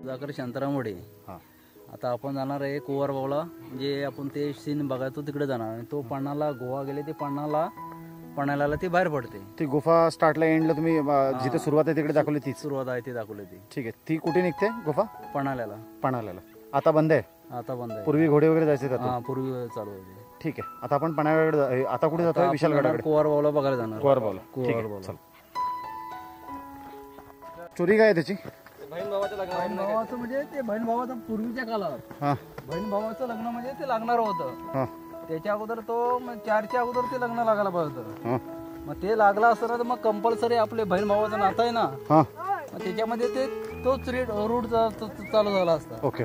सुधाकर शांताराम वडे. हां आता आपण जाणार आहे कुवारबावला, म्हणजे आपण ते सीन बघायचो तिकडे जाणार आणि तो पन्हाळा गोवा गेले ते पन्हाळ्याला ती बाहेर पडते. ती गुफा स्टार्टला एंडला तुम्ही जिथे सुरुवात आहे तिकडे दाखवली ती सुरुवात आहे ती दाखवली ती. ठीक आहे. ती कुठे निघते गुफा? पन्हाळ्याला. आता बंद आहे? आता बंद आहे. पूर्वी घोडे वगैरे जायचे त्यात? हां पूर्वी चालू होते. ठीक आहे. आता आपण पन्हाळ्याकडे आता कुठे जातोय? विशालगडाकडे. कुवारबावला बघायला जाणार. कुवारबावला. स्टोरी काय आहे त्याची? बहीण भावाचं म्हणजे ते बहीण भावाचं पूर्वीच्या काळात बहीण भावाचं लग्न म्हणजे ते लागणार होतं. त्याच्या अगोदर तो 4च्या अगोदर ते लग्न लागायला पाहिजे होतं. मग ते लागला असताना तर मग कंपल्सरी आपले बहीण भावाचं नातं आहे ना, मग त्याच्यामध्ये ते तोच रूट चालू झाला असता. ओके.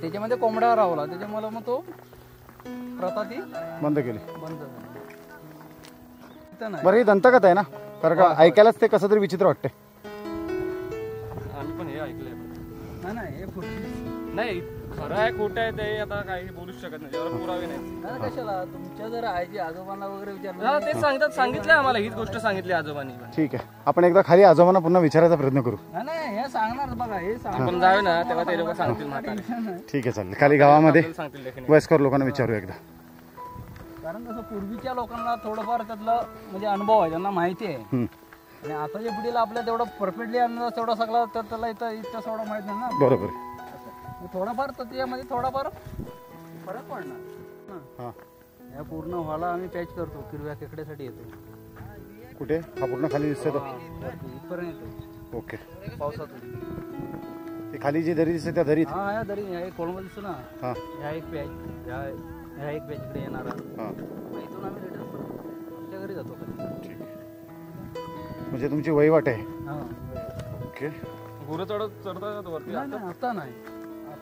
त्याच्यामध्ये कोंबडा रावला, त्याच्यामुळे मग तो प्रथा ती बंद केली. बरं ही दंतकथा आहे ना, कारण का ऐकायलाच ते कसं तरी विचित्र वाटते. आम्ही पण हे ऐकलंय. नाही नाही खरं आहे खोटं आहे ते आता काही बोलूच शकत नाही, त्यावर पुरावे नाही. कशाला तुमच्या जर आईची आजोबांना वगैरे विचारलं ते सांगितलं आम्हाला, हीच गोष्ट सांगितली आजोबांनी. ठीक आहे. आपण एकदा खाली आजोबांना पुन्हा विचारायचा प्रयत्न करू. नाही हे सांगणार बघा, हे आपण जाऊ ना तेव्हा ते लोक सांगतील म्हातारे. ठीक आहे चालेल. खाली गावामध्ये वयस्कर लोकांना विचारू एकदा. कारण कसं पूर्वीच्या लोकांना थोडंफार त्यातलं म्हणजे अनुभव आहे, त्यांना माहिती आहे. आणि आताच्या पिढीला आपल्या तेवढं परफेक्टली अंदाज तेवढा सगळा त्याला इथं सगळं माहित नाही ना. बरोबर. थोडाफार त्याच्यामध्ये थोडाफार फरक पडणार. या पूर्ण व्हाला आम्ही पॅच करतो, किरव्या खेकड्यासाठी येतो. कुठे? हा पूर्ण खाली दिसतो इथपर्यंत येतो. ओके. पावसातून ती खाली जी दरी दिसते त्या दरीत? हा या दरी एक कोळमा दिसतो ना, ह्या एक पॅच ह्या एक पॅच इकडे येणारा. इथून आम्ही रिटर्न आमच्या घरी जातो. म्हणजे तुमची वहिवाट आहे? ओके. गुरं चढतात वरती? आता नाही.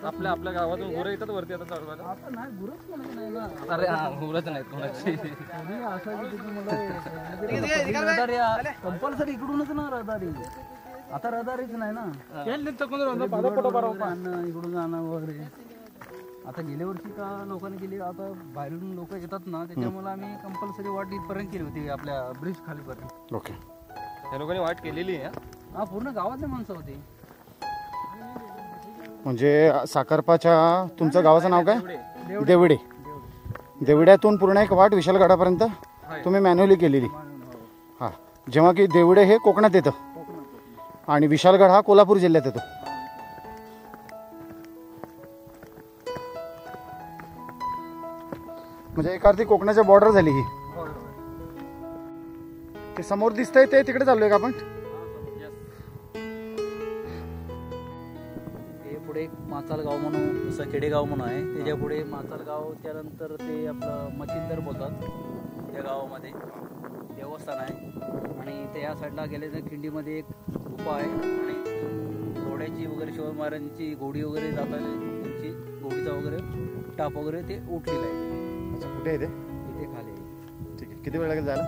आपल्या गावातून गुरं येतात वरती आता चढवायला? आता नाही, गुरंच नाही ना. अरे गुरंच नाहीत कोणाची. कंपल्सरी इकडूनच ना रहदारी. आता रहदारीच नाही ना, इकडून जाणं वगैरे. आता गेल्या वर्षी का लोकांनी केली, आता बाहेरून लोक येतात ना, त्याच्यामुळे आम्ही कंपल्सरी वाट इथपर्यंत केली होती, आपल्या ब्रिज खालीपर्यंत. ओके. या लोकांनी वाट केलेली आहे. हा पूर्ण गावातले माणसं होती. म्हणजे साखरपाच्या तुमचं गावाचं नाव काय? देवडे. देवड्यातून पूर्ण एक वाट विशालगडापर्यंत तुम्ही मॅन्युअली केलेली. हां. जेव्हा की देवडे हे कोकणात येतं आणि विशालगड हा कोल्हापूर जिल्ह्यात येतो. म्हणजे एक अर्थी कोकणाच्या बॉर्डर झाली ही. ते समोर दिसतंय ते तिकडे चाललोय का आपण? पुढे एक माचालगाव म्हणून असं खेडेगाव म्हणून आहे, त्याच्या पुढे माचालगाव, त्यानंतर ते आपलं मच्छिंदर बोलतात. त्या गावामध्ये देवस्थान आहे आणि ते या साईडला गेले तर खिंडीमध्ये एक गुफा आहे आणि घोड्याची वगैरे शिवाजी महाराजांची घोडी वगैरे जातात, त्यांची घोडीचा वगैरे टाप वगैरे ते उठलेलं आहे. कुठे आहे ते? इथे खाली. ठीक आहे. किती वेळ लागेल जायला?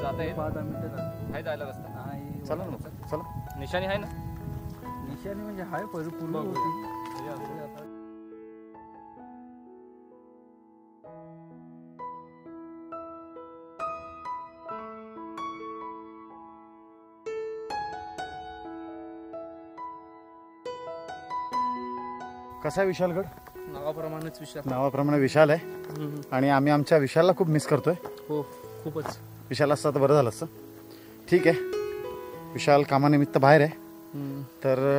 जाता येईल 5-10 मिनिटं आहे जायला रस्ता. चला ना. चला. निशाणी आहे ना? निशाणी म्हणजे हाय पूर्ण होती. कसा आहे विशालगड? नावाप्रमाणेच विशाल. नावाप्रमाणे विशाल आहे आणि आम्ही आमच्या विशालला खूप मिस करतोय. हो खूपच. विशाल असता तर बरं झालं असतं. ठीक आहे. विशाल कामानिमित्त बाहेर आहे. तर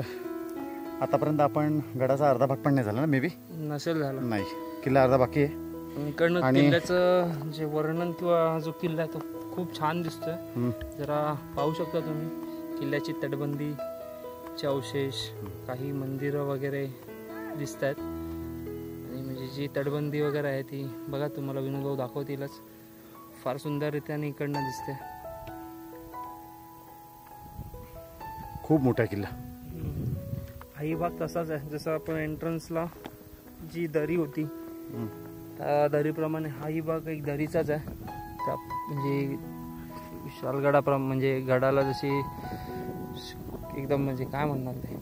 आतापर्यंत आपण गडाचा अर्धा भाग पण नाही झाला ना? मे बी नसेल झाला. नाही, किल्ला अर्धा बाकी आहे. इकडनं किल्ल्याचं जे वर्णन किंवा जो किल्ला आहे तो खूप छान दिसतोय. जरा पाहू शकता तुम्ही किल्ल्याची तटबंदीचे अवशेष, काही मंदिरं वगैरे दिसत आहेत. आणि म्हणजे जी तटबंदी वगैरे आहे ती बघा, तुम्हाला विनोद भाऊ दाखवतीलच. फार सुंदररित्याने इकडनं दिसते. खूप मोठा किल्ला. हाही भाग तसाच आहे, जसं आपण एंट्रन्सला जी दरी होती त्या दरीप्रमाणे हाही भाग एक दरीचाच आहे. त्या म्हणजे विशालगडाप्रमाणे म्हणजे गडाला जशी एकदम म्हणजे काय म्हणणार ते,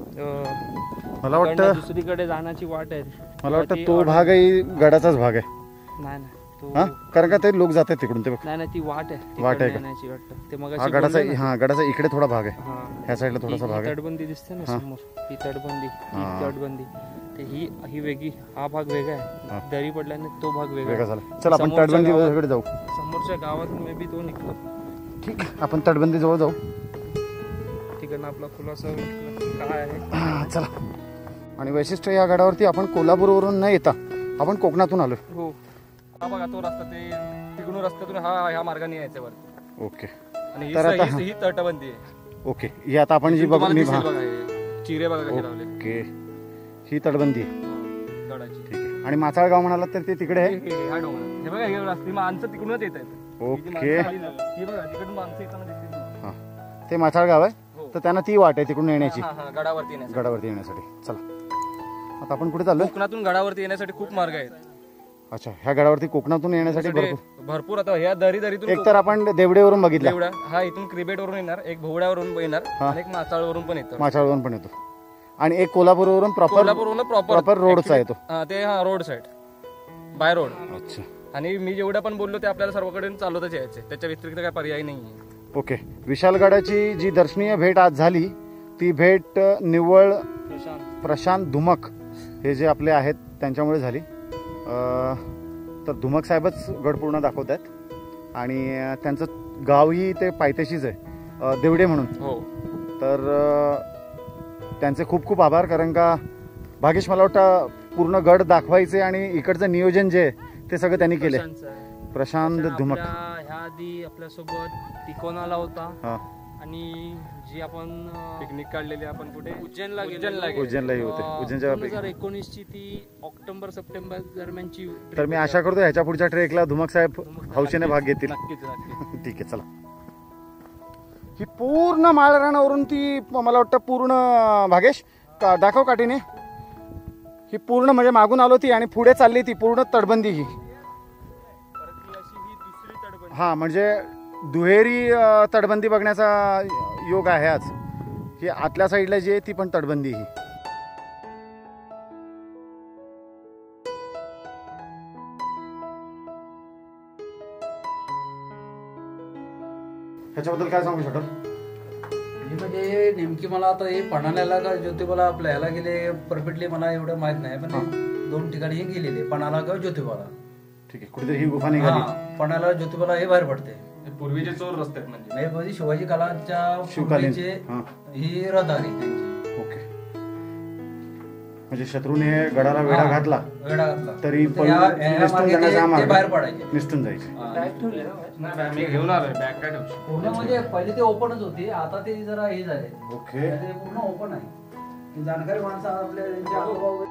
मला वाटतं दुसरीकडे जाण्याची वाट आहे. मला वाटतं तो भागही गडाचाच भाग आहे. नाही, तो हा कारण का ते लोक जातात तिकडून ते बघ. नाही ती वाट आहे वाट आहे का? तिकडनं येण्याची वाटतं ते मग हा गडाचा इकडे थोडा भाग आहे, ह्या साईडला थोडासा भाग आहे. तटबंदी दिसते ना समोर, ही तटबंदी ते ही वेगळी, हा भाग वेगळा आहे, दरी पडल्याने तो भाग वेगळा वेगळा झाला. चल आपण तटबंदीकडे जाऊ. समोरच्या गावात मे बी तो निघतो. ठीक आहे, आपण तटबंदी जवळ जाऊ. तिकडनं आपला खुलासा काय आहे. चला. आणि वैशिष्ट्य या गडावरती आपण कोल्हापूरवरून न येता आपण कोकणातून आलो. हो, हा बघा तो रस्ता, ते तिकडून रस्त्यातून ह्या मार्गाने यायचं वरती. ओके. आणि तर आता ही तटबंदी आहे. ओके, ही आता आपण जी बघू चिरे बघा कसे लावले. ओके, ही तटबंदी आहे गडाची. ठीक आहे. आणि माचाळगाव म्हणाला तर ते तिकडे आहे. हा डोंगर हे बघा, हे रस्ते माणसं तिकडूनच येत आहेत. ओके, ही बघा तिकडून माणसं येताना दिसतील. हां ते माचाळगाव आहे. तर त्यांना ती वाट आहे तिकडून येण्याची, गडावरती येण्यासाठी. चला आता आपण कुठे चाललो? कोकणातून गडावरती येण्यासाठी खूप मार्ग आहेत. अच्छा, ह्या गडावरती कोकणातून येण्यासाठी भरपूर आता ह्या दरीतून एक तर आपण देवडेवरून बघितलं, हा इथून क्रिबेटवरून येणार, एक भोवड्यावरून येणार आणि एक माचाळवरून पण येतो. माचाळवरून पण येतो आणि एक कोल्हापूरवरून प्रॉपर रोडचा येतो. ते रोड साईड बाय रोड. अच्छा. आणि मी जेवढं पण बोललो ते आपल्याला सर्वकडे चालवतच यायचे, त्याच्या व्यतिरिक्त काय पर्याय नाही. ओके. विशालगडाची जी दर्शनीय भेट आज झाली ती भेट निव्वळ प्रशांत धुमक हे जे आपले आहेत त्यांच्यामुळे झाली. तर धुमक साहेबच गड पूर्ण दाखवत आहेत आणि त्यांचं गावही ते पायथ्याशीच आहे, देवडे म्हणून. हो. तर त्यांचे खूप खूप आभार, कारण का भागेश मला वाटतं पूर्ण गड दाखवायचे आणि इकडचं नियोजन जे आहे ते सगळं त्यांनी केले. प्रशांत धुमक ह्या आधी आपल्यासोबत तिकोनाला होता आणि जी आपण पिकनिक काढलेली आपण कुठे उज्जैनलाही होते. उज्जैनच्या 2019 ची ती ऑक्टोबर सप्टेंबर दरम्यानची. तर मी आशा करतो ह्याच्या पुढच्या ट्रेकला धुमक साहेब हौशेने भाग घेतील. नक्कीच. ठीक आहे, चला. ही पूर्ण माळरानावरून ती मला वाटतं पूर्ण भागेश दाखव काठीने. ही पूर्ण म्हणजे मागून आलो ती आणि पुढे चालली ती पूर्ण तटबंदी ही. हा म्हणजे दुहेरी तटबंदी बघण्याचा योग आहे आज. ही आतल्या साईडला जी आहे ती पण तटबंदी ही. ह्याच्याबद्दल काय सांगू शकाल? म्हणजे नेमकी मला आता हे पन्हाळ्याला का ज्योतिबाला आपल्या ह्याला गेले परफेक्टली मला एवढं माहित नाही, पण 2 ठिकाणी हे गेलेले, पन्हाळा किंवा ज्योतिबाला. ठीक आहे, कुठेतरी ही गुफा निघाली. पन्हाळ्याला ज्योतिबाला हे बाहेर पडते. पूर्वीचे चोर रस्ते म्हणजे शिवाजी काळाच्या पूर्वीचे ही रहदारी त्यांची. ओके. म्हणजे शत्रूने गडाला वेढा घातला तरी बाहेर पडायचे, निसटून जायचे. पूर्ण म्हणजे पहिले ते ओपनच होते, आता ते जरा हे झाले. ओके. पूर्ण ओपन आहे. जाणकारी माणसं आपल्या त्यांचे अनुभव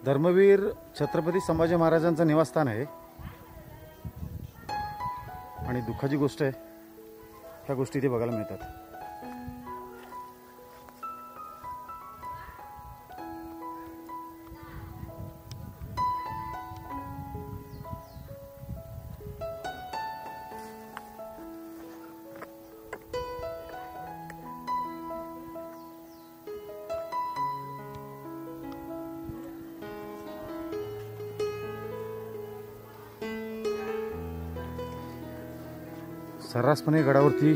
धर्मवीर छत्रपती संभाजी महाराजांचं निवासस्थान आहे आणि दुःखाची गोष्ट आहे ह्या गोष्टी इथे बघायला मिळतात. सर्रासपणे गडावरती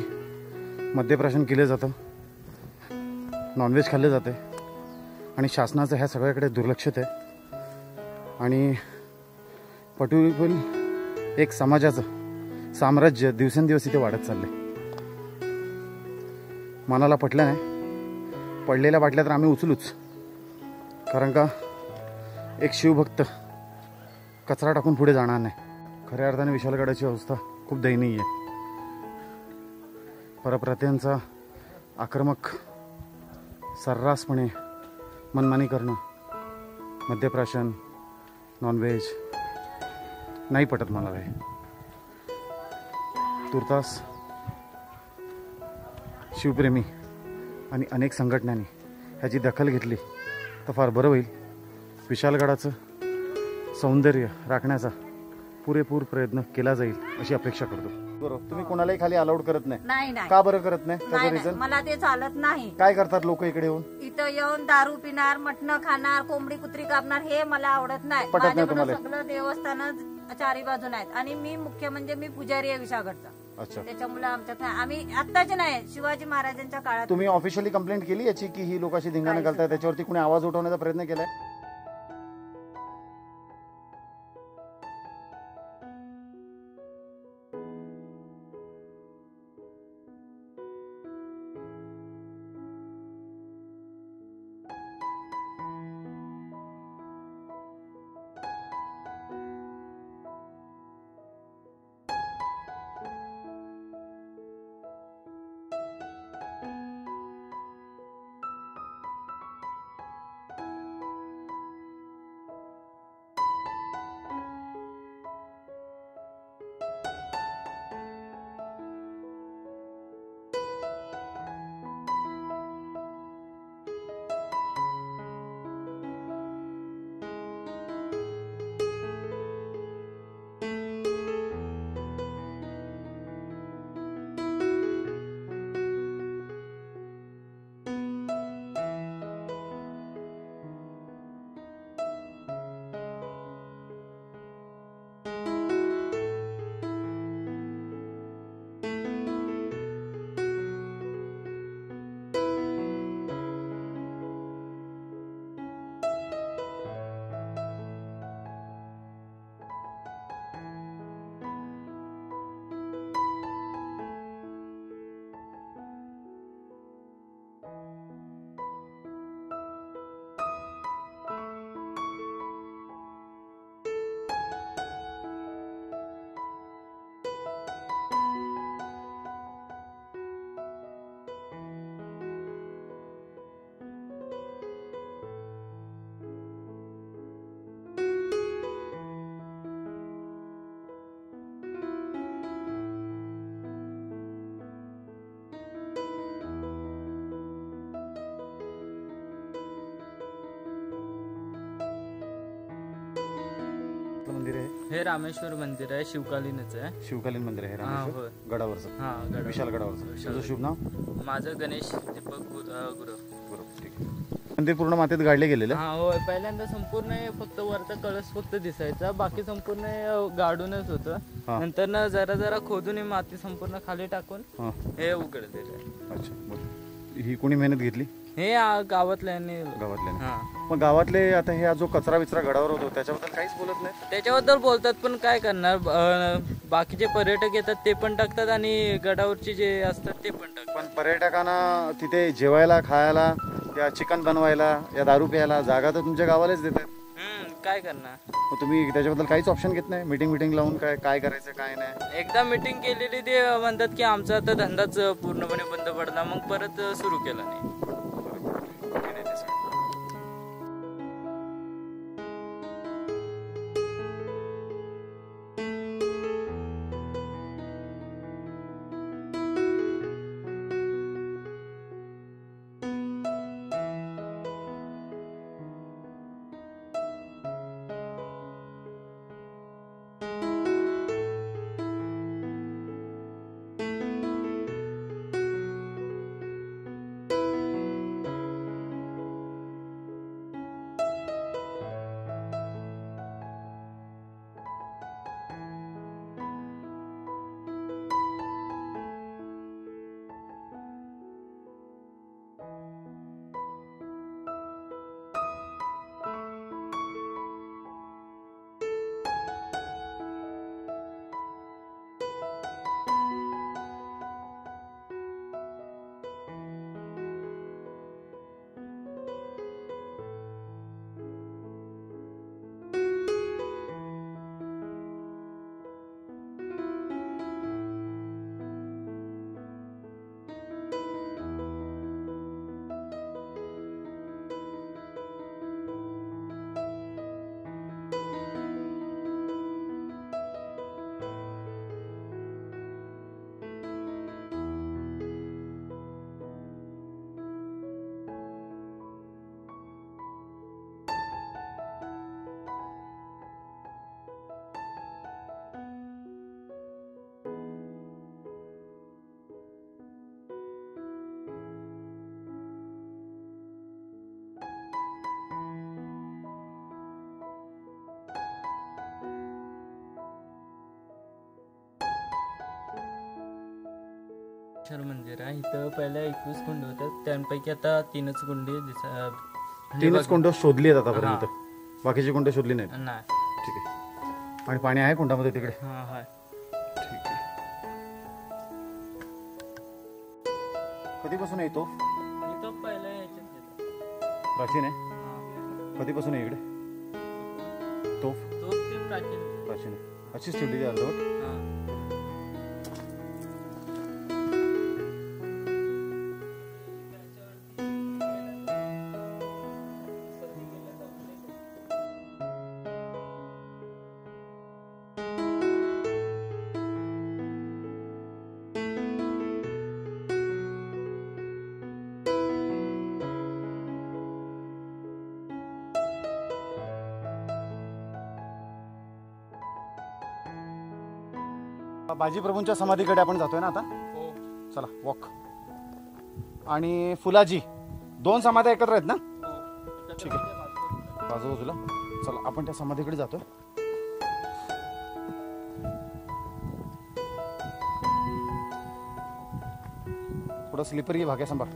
मद्यप्राशन केले जातं, नॉनव्हेज खाल्ले जाते आणि शासनाचं ह्या सगळ्याकडे दुर्लक्षित आहे आणि पटुल एक समाजाचं साम्राज्य दिवसेंदिवस इथे वाढत चाललंय. मनाला पटलं नाही, पडलेल्या बाटल्या तर आम्ही उचलूच, कारण का एक शिवभक्त कचरा टाकून पुढे जाणार नाही. खऱ्या अर्थाने विशालगडाची अवस्था खूप दयनीय आहे. परप्रात्यांचा आक्रमक सर्रासपणे मनमानी करणं, मद्यप्राशन, नॉनव्हेज नाही पटत मला हे. तुर्तास शिवप्रेमी आणि अनेक संघटनांनी ह्याची दखल घेतली तर फार बरं होईल. विशालगडाचं सौंदर्य राखण्याचा पुरेपूर प्रयत्न केला जाईल अशी अपेक्षा करतो. बरोबर, तुम्ही कोणालाही खाली अलाउड करत नाही? नाही. का बरं करत नाही? त्याचं नाही, रिझन मला ते चालत नाही. काय करतात लोक इकडे येऊन? इथं येऊन दारू पिणार, मटण खाणार, कोंबडी कुत्री कापणार, हे मला आवडत नाही. पटत नाही माझ्याकडे तुम्हाला? सगळं देवस्थान चारी बाजून आहेत आणि मी मुख्य म्हणजे मी पुजारी आहे विशाळगडचा. अच्छा, त्याच्यामुळे आमच्यात नाही. आम्ही आत्ताचे नाही, शिवाजी महाराजांच्या काळात. तुम्ही ऑफिशियली कंप्लेंट केली याची की ही लोकांशी धिंगाणा घालताय, त्याच्यावरती कुणी आवाज उठवण्याचा प्रयत्न केलाय? मंदिर आहे हे रामेश्वर मंदिर आहे, शिवकालीनच आहे. शिवकालीन मंदिर आहे रामेश्वर होय. गडावरचं, हा गड. विशाल गडावरचं. तुझं शुभ नाव? माझं गणेश दीपक गुरु. बरोबर, ठीक आहे. मंदिर पूर्ण मातीत गाडले गेलेलं? हा होय. पहिल्यांदा संपूर्ण हे फक्त वरचा कळस फक्त दिसायचा, बाकी संपूर्ण हे गाडूनच होतं. हा. नंतर ना जरा जरा खोदून ही माती संपूर्ण खाली टाकून हा. हे उघडलेलं. अच्छा, बरं. ही कोणी मेहनत घेतली? हे गावातल्यांनी. गावातल्याने. हा. मग गावातले आता हे जो कचरा विचरा गडावर होतो त्याच्याबद्दल काहीच बोलत नाही? त्याच्याबद्दल बोलतात, पण काय करणार, बाकीचे पर्यटक येतात ते पण टाकतात आणि गडावरचे जे असतात ते पण टाकतात. पण पर्यटकांना तिथे जेवायला, खायला, या चिकन बनवायला, या दारू प्यायला जागा तर तुमच्या गावालाच देतात. काय करणार. मग तुम्ही त्याच्याबद्दल काहीच ऑप्शन घेत नाही? मीटिंग लावून काय करायचं काय नाही? एकदा मीटिंग केलेली, ते म्हणतात की आमचा आता धंदाच पूर्णपणे बंद पडला, मग परत सुरू केला नाही. मंदिर आहे इथं पहिल्या 21 कुंड होतात त्यांपैकी आता 3च कुंडी 3च कुंड शोधली आहेत आतापर्यंत, बाकीची कुंड शोधली नाहीत. नाही. ठीक आहे. आणि पाणी आहे कुंडामध्ये तिकडे? हा हाय. ठीक आहे. कधीपासून येतो? इथं पहिल्या याच्यात येतं. प्राचीन आहे. हा. कधीपासून आहे इकडे तोफ? तो ते प्राचीन. प्राचीन आहे. अशीच ठेवली ती अर्धवट? हा. बाजीप्रभूंच्या समाधीकडे आपण जातोय ना आता? हो. चला वॉक. आणि फुलाजी 2 समाध्या एकत्र आहेत ना? ठीक आहे, बाजूला. चला आपण त्या समाधीकडे जातोय. थोडं स्लिपरी भाग्या सांभाळ.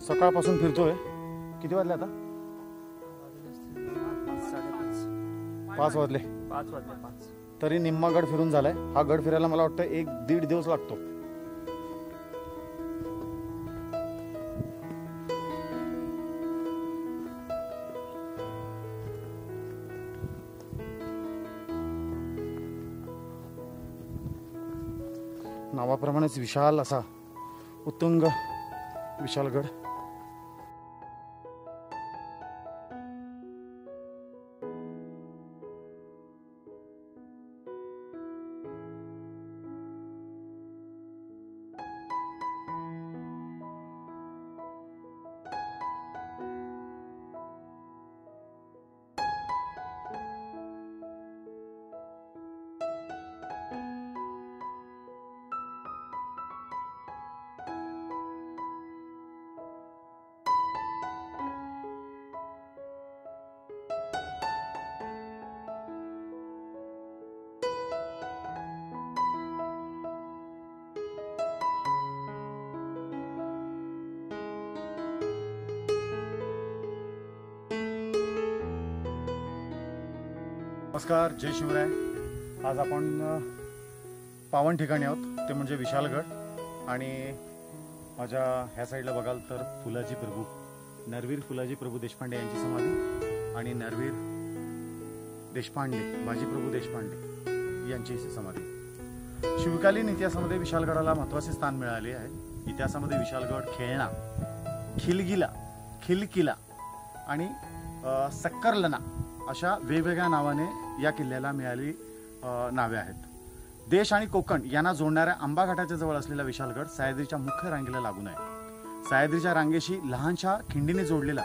सकाळपासून फिरतोय. किती वाजले आता? 5 वाजले. 5 वाजले 5. तरी निम्मा गड फिरून झालाय. हा गड फिरायला मला वाटतं 1-1.5 दिवस लागतो. नावाप्रमाणेच विशाल असा उत्तुंग विशालगड. नमस्कार, जय शिवराय. आज आपण पावन ठिकाणी आहोत, ते म्हणजे विशालगड. आणि माझ्या ह्या साईडला बघाल तर फुलाजी प्रभू, नरवीर फुलाजी प्रभू देशपांडे यांची समाधी आणि नरवीर देशपांडे, बाजीप्रभू देशपांडे यांची समाधी. शिवकालीन इतिहासामध्ये विशालगडाला महत्त्वाचे स्थान मिळाले आहे. इतिहासामध्ये विशालगड खेळणा, खिलकिला आणि सक्करलना अशा वेगवेगळ्या नावाने या किल्ल्याला मिळाली नावे आहेत. देश आणि कोकण यांना जोडणाऱ्या आंबा घाटाच्या जवळ असलेला विशालगड सह्याद्रीच्या मुख्य रांगेला लागून आहे. सह्याद्रीच्या रांगेशी लहानशा खिंडीने जोडलेला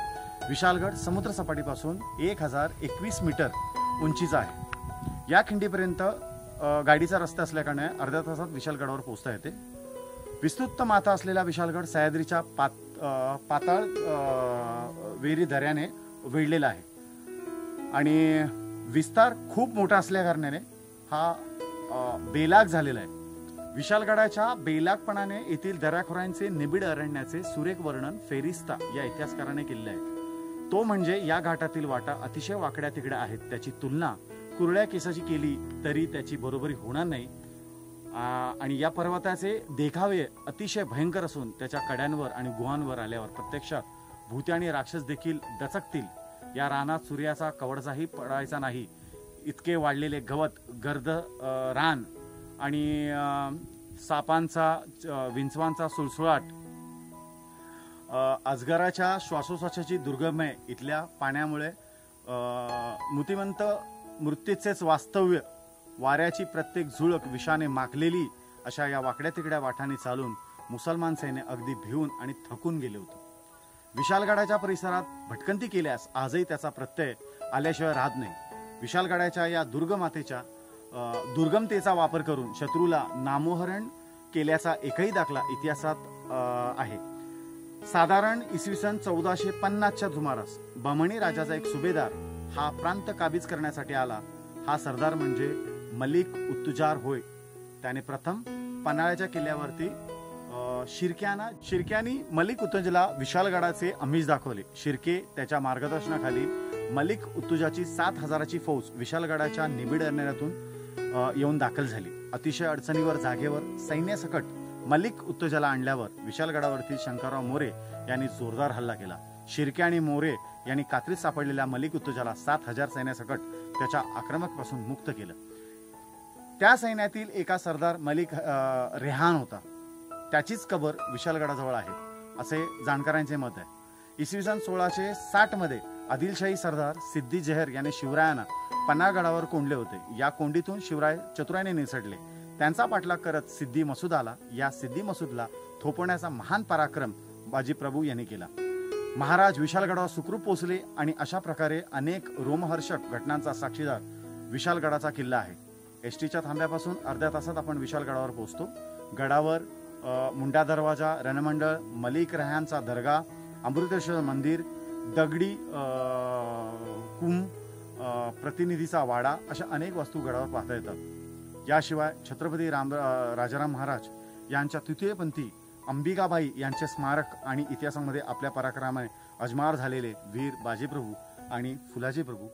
विशालगड समुद्र सपाटीपासून 1021 मीटर उंचीचा आहे. या खिंडीपर्यंत गाडीचा रस्ता असल्याकारणे अर्ध्या तासात विशालगडावर पोहोचता येते. विस्तृत माथा असलेला विशालगड सह्याद्रीच्या पाताळ वेरी दऱ्याने वेढलेला आहे आणि विस्तार खूप मोठा असल्याकारणाने हा बेलाग झालेला आहे. विशालगडाच्या बेलागपणाने येथील दऱ्याखोऱ्यांचे निबिड अरण्याचे सुरेख वर्णन फेरिस्ता या इतिहासकाराने केलेले आहे. तो म्हणजे या घाटातील वाटा अतिशय वाकड्या तिकड्या आहेत. त्याची तुलना कुरळ्या केसाची केली तरी त्याची बरोबरी होणार नाही. आणि या पर्वताचे देखावे अतिशय भयंकर असून त्याच्या कड्यांवर आणि गुहांवर आल्यावर प्रत्यक्षात भूते आणि राक्षस देखील दचकतील. या रानात सूर्याचा कवडचाही पडायचा नाही इतके वाढलेले गवत, गर्द रान आणि सापांचा विंचवांचा सुळसुळाट, अजगराच्या श्वासोश्वासाची दुर्गमय, इथल्या पाण्यामुळे मूतिमंत मृत्यूचेच वास्तव्य, वाऱ्याची प्रत्येक झुळक विषाने माखलेली अशा या वाकड्या तिकड्या वाटाने चालून मुसलमान सैन्य अगदी भिवून आणि थकून गेले होते. विशालगडाच्या परिसरात भटकंती केल्यास आजही त्याचा प्रत्यय आल्याशिवाय राहत नाही. विशालगडाच्या या दुर्गमतेचा वापर करून शत्रूला नामोहरण केल्याचा एकही दाखला इतिहासात आहे. साधारण इसवी सन 1450च्या सुमारास बमणी राजाचा एक सुभेदार हा प्रांत काबीज करण्यासाठी आला हा सरदार म्हणजे मलिक उत्तुजार होय. त्याने प्रथम पन्हाळ्याच्या किल्ल्यावरती शिर्क्यानी मलिक उत्तुजाला विशालगडाचे आमिष दाखवले. शिर्के त्याच्या मार्गदर्शनाखाली मलिक उत्तुजाची 7,000ची फौज विशालगडाच्या निबिड अरण्यातून येऊन दाखल झाली. अतिशय अडचणीवर जागेवर सैन्यसकट मलिक उत्तुजाला आणल्यावर विशालगडावरती शंकरराव मोरे यांनी जोरदार हल्ला केला. शिर्के आणि मोरे यांनी कात्रीत सापडलेल्या मलिक उत्तुजाला 7,000 सैन्यासकट त्याच्या आक्रमकापासून मुक्त केलं. त्या सैन्यातील एका सरदार मलिक रेहान होता. त्याचीच कबर विशालगडाजवळ आहे असे जाणकारांचे मत आहे. इसवी सन 1660 मध्ये आदिलशाही सरदार सिद्दी जहर याने शिवरायांना पन्हाळगडावर कोंडले होते. या कोंडीतून शिवराय चतुराईने निसटले. त्यांचा पाठलाग करत सिद्दी मसूद आला. या सिद्दी मसूदला थोपवण्याचा महान पराक्रम बाजीप्रभू यांनी केला. महाराज विशालगडावर सुखरूप पोहोचले आणि अशा प्रकारे अनेक रोमहर्षक घटनांचा साक्षीदार विशालगडाचा किल्ला आहे. एसटीच्या थांब्यापासून अर्ध्या तासात आपण विशालगडावर पोहोचतो. गडावर मुंडा दरवाजा, रणमंडळ, मलिक रेहानचा दर्गा, अमृतेश्वर मंदिर, दगडी कुंभ, प्रतिनिधीचा वाडा अशा अनेक वस्तू गडावर पाहता येतात. याशिवाय छत्रपती राजाराम महाराज यांच्या तृतीयपंथी अंबिकाबाई यांचे स्मारक आणि इतिहासामध्ये आपल्या पराक्रमाने अजमार झालेले वीर बाजीप्रभू आणि फुलाजी प्रभू.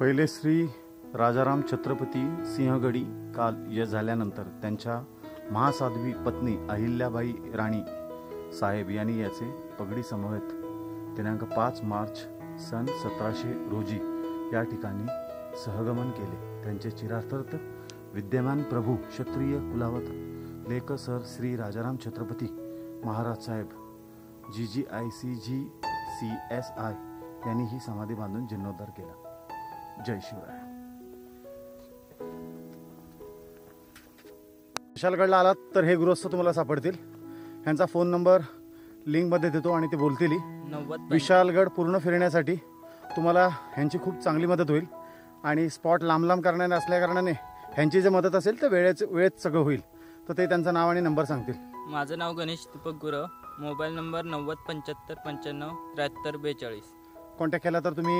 पहिले श्री राजाराम छत्रपती सिंहगडी काल यश झाल्यानंतर त्यांच्या महासाध्वी पत्नी अहिल्याबाई राणी साहेब यांनी याचे पगडी समवेत दिनांक 5 मार्च सन 1700 रोजी या ठिकाणी सहगमन केले. त्यांचे चिरार्थ विद्यमान प्रभू क्षत्रिय कुलावत लेख सर श्री राजाराम छत्रपती महाराज साहेब GGICGCSI यांनी ही समाधी बांधून जीर्णोद्धार केला. जय शिवराय. विशालगडला आलात तर हे गृहस्थ तुम्हाला सापडतील. ह्यांचा फोन नंबर लिंकमध्ये देतो आणि ते बोलतील. विशालगड पूर्ण फिरण्यासाठी तुम्हाला ह्यांची खूप चांगली मदत होईल आणि स्पॉट लांब करणारे असल्या कारणाने ह्यांची जर मदत असेल तर वेळेत सगळं होईल. तर ते त्यांचं नाव आणि नंबर सांगतील. माझं नाव Ganesh Deepak Gurav. Mobile number 9075957342. Contact केला तर तुम्ही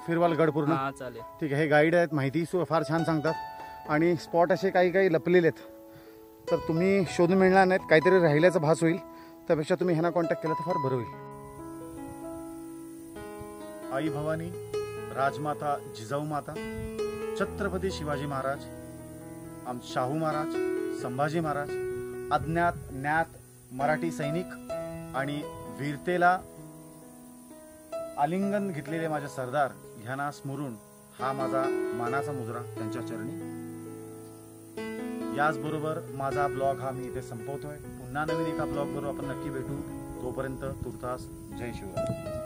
फिरवाल गड पूर्ण. हां चालेल. ठीक आहे. हे गाईड आहेत, माहिती फार छान सांगतात आणि स्पॉट असे काही लपलेले आहेत तर तुम्ही शोधून मिळणार नाहीत. काहीतरी राहिल्याचा भास होईल. त्यापेक्षा तुम्ही ह्यांना कॉन्टॅक्ट केला तर फार बरं होईल. आई भवानी, राजमाता जिजाऊ माता, छत्रपती शिवाजी महाराज, शाहू महाराज, संभाजी महाराज, अज्ञात ज्ञात मराठी सैनिक आणि वीरतेला आलिंगन घेतलेले माझे सरदार ह्यांना स्मरून हा माझा मानाचा मुजरा त्यांच्या चरणी. याचबरोबर माझा ब्लॉग हा मी इथे संपवतोय. पुन्हा नवीन एका ब्लॉग बरोबर आपण नक्की भेटू. तोपर्यंत तुर्तास जय शिवराय.